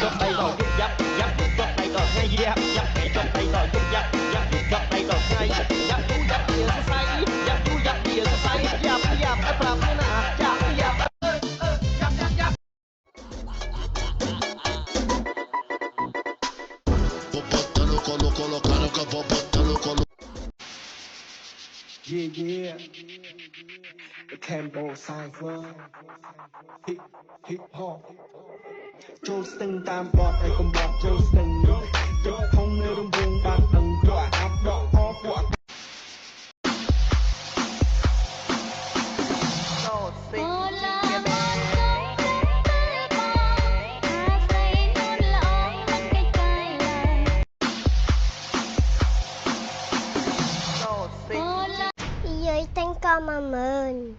ចុះដៃដល់ទៀតយ៉ាប់យ៉ាប់ចុះដៃដល់ថ្ងៃយ៉ាប់យ៉ាប់ចុះដៃដល់ទៀតយ៉ាប់យ៉ាប់ចុះដៃដល់ថ្ងៃយ៉ាប់ទូយ៉ាប់ជាសរសៃយ៉ាប់ទូយ៉ាប់ជាសរសៃយ៉ាប់យ៉ាប់ប្រាប់ណាយ៉ាប់យ៉ាប់យ៉ាប់យ៉ាប់យ៉ាប់ Yeah, yeah. The Cambo Cypher. Hip hop. Châu Sting tam bọt ai cùng bọt Châu Sting. Châu thông nơi đông vùng bạc ẩn quả áp đỏ ho quả. Châu Sting. Dưới tên con mà mờn